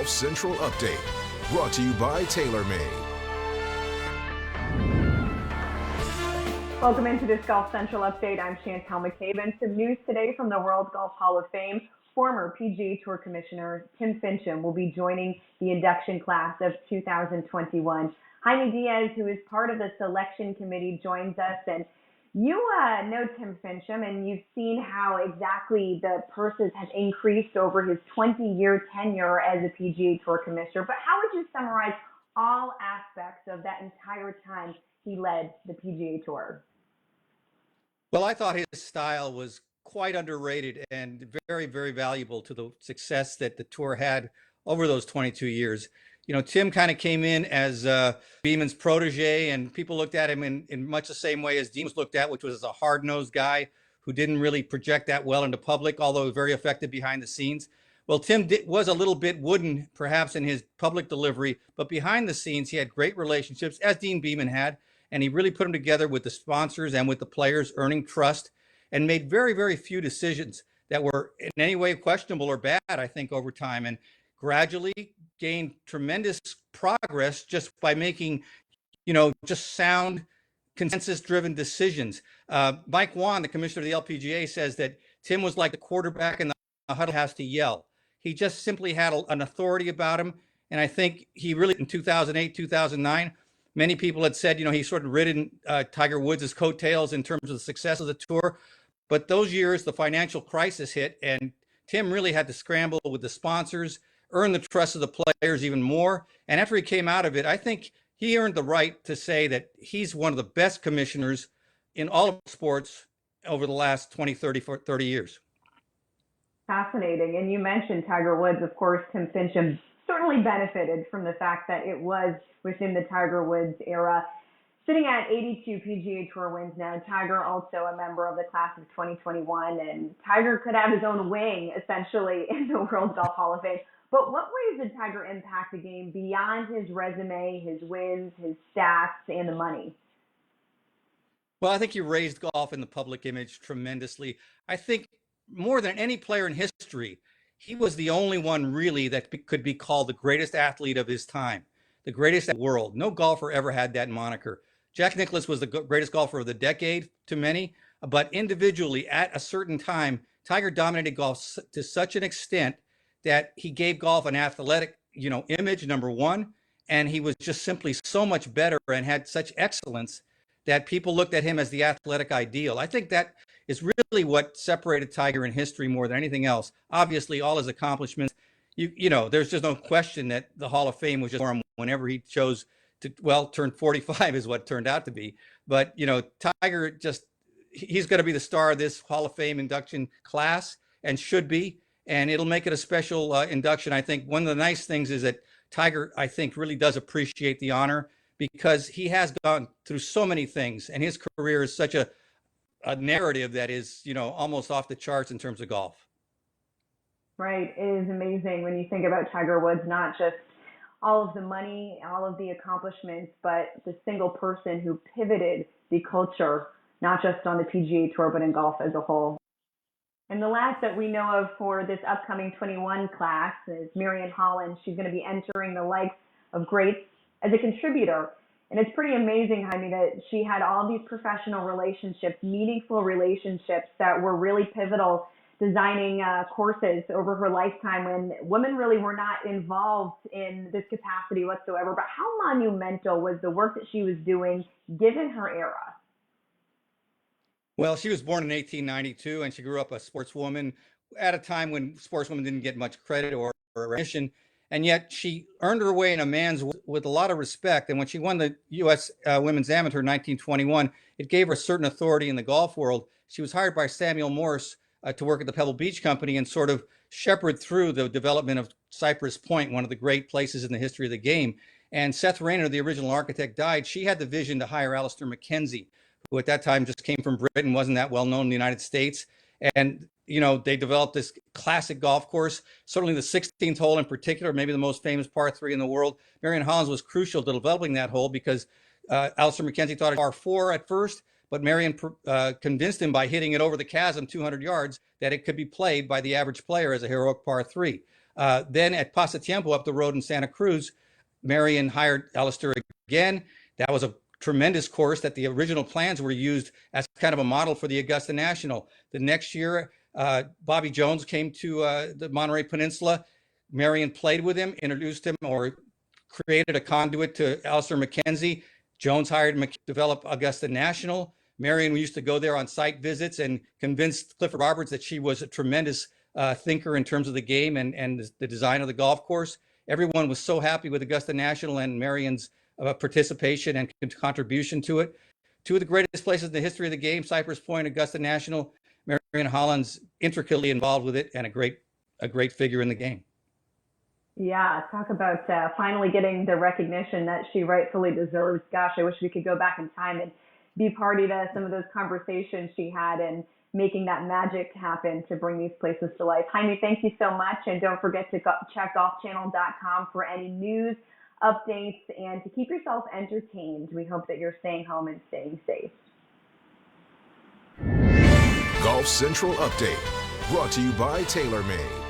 Golf Central Update, brought to you by TaylorMade. Welcome into this Golf Central Update. I'm Chantal McCabe, and some news today from the World Golf Hall of Fame. Former PGA Tour Commissioner Tim Finchem will be joining the induction class of 2021. Jaime Diaz, who is part of the selection committee, joins us. And you know Tim Finchem, and you've seen how exactly the purses have increased over his 20-year tenure as a PGA Tour Commissioner. But how would you summarize all aspects of that entire time he led the PGA Tour? Well, I thought his style was quite underrated and very, very valuable to the success that the tour had over those 22 years. You know, Tim kind of came in as Beeman's protege, and people looked at him in much the same way as Dean was looked at, which was as a hard-nosed guy who didn't really project that well into public, although very effective behind the scenes. Well, Tim was a little bit wooden, perhaps, in his public delivery, but behind the scenes, he had great relationships, as Dean Beeman had, and he really put them together with the sponsors and with the players, earning trust, and made very, very few decisions that were in any way questionable or bad, I think, over time, and gradually gained tremendous progress just by making, just sound, consensus-driven decisions. Mike Wan, the commissioner of the LPGA, says that Tim was like the quarterback in the huddle has to yell. He just simply had an authority about him, and I think he really, in 2008, 2009, many people had said, he sort of ridden Tiger Woods' coattails in terms of the success of the tour. But those years, the financial crisis hit, and Tim really had to scramble with the sponsors, earn the trust of the players even more. And after he came out of it, I think he earned the right to say that he's one of the best commissioners in all of sports over the last 20, 30 years. Fascinating. And you mentioned Tiger Woods. Of course, Tim Finchem certainly benefited from the fact that it was within the Tiger Woods era. Sitting at 82 PGA Tour wins now, Tiger also a member of the class of 2021, and Tiger could have his own wing, essentially, in the World Golf Hall of Fame. But what ways did Tiger impact the game beyond his resume, his wins, his stats, and the money? Well, I think he raised golf in the public image tremendously. I think more than any player in history, he was the only one really that could be called the greatest athlete of his time, the greatest in the world. No golfer ever had that moniker. Jack Nicklaus was the greatest golfer of the decade to many, but individually at a certain time, Tiger dominated golf to such an extent that he gave golf an athletic, image, number one, and he was just simply so much better and had such excellence that people looked at him as the athletic ideal. I think that is really what separated Tiger in history more than anything else. Obviously, all his accomplishments, there's just no question that the Hall of Fame was just for him whenever he chose to, turn 45 is what it turned out to be. But, Tiger he's going to be the star of this Hall of Fame induction class and should be, and it'll make it a special induction. I think one of the nice things is that Tiger, I think, really does appreciate the honor because he has gone through so many things, and his career is such a narrative that is, almost off the charts in terms of golf. Right. It is amazing when you think about Tiger Woods, not just all of the money, all of the accomplishments, but the single person who pivoted the culture, not just on the PGA Tour, but in golf as a whole. And the last that we know of for this upcoming 21 class is Marion Hollins. She's going to be entering the likes of greats as a contributor. And it's pretty amazing, Jaime, that she had all these professional relationships, meaningful relationships that were really pivotal, designing courses over her lifetime when women really were not involved in this capacity whatsoever. But how monumental was the work that she was doing given her era? Well, she was born in 1892, and she grew up a sportswoman at a time when sportswomen didn't get much credit or recognition. And yet she earned her way in a man's with a lot of respect. And when she won the U.S. Women's Amateur in 1921, it gave her a certain authority in the golf world. She was hired by Samuel Morse to work at the Pebble Beach Company and sort of shepherd through the development of Cypress Point, one of the great places in the history of the game. And Seth Rayner, the original architect, died. She had the vision to hire Alistair McKenzie, who at that time just came from Britain, wasn't that well known in the United States. And, they developed this classic golf course, certainly the 16th hole in particular, maybe the most famous par 3 in the world. Marion Hollins was crucial to developing that hole because Alistair McKenzie thought it par 4 at first, but Marion convinced him by hitting it over the chasm 200 yards that it could be played by the average player as a heroic par 3. Then at Pasatiempo up the road in Santa Cruz, Marion hired Alistair again. That was a tremendous course that the original plans were used as kind of a model for the Augusta National. The next year, Bobby Jones came to the Monterey Peninsula. Marion played with him, introduced him, or created a conduit to Alistair McKenzie. Jones hired him to develop Augusta National. Marion used to go there on site visits and convinced Clifford Roberts that she was a tremendous thinker in terms of the game and the design of the golf course. Everyone was so happy with Augusta National and Marion's participation and contribution to it. Two of the greatest places in the history of the game, Cypress Point, Augusta National. Marion Hollins intricately involved with it and a great figure in the game. Yeah, talk about finally getting the recognition that she rightfully deserves. Gosh, I wish we could go back in time and be party to some of those conversations she had and making that magic happen to bring these places to life. Jaime, thank you so much. And don't forget to check golfchannel.com for any news, updates, and to keep yourself entertained. We hope that you're staying home and staying safe. Golf Central Update, brought to you by TaylorMade.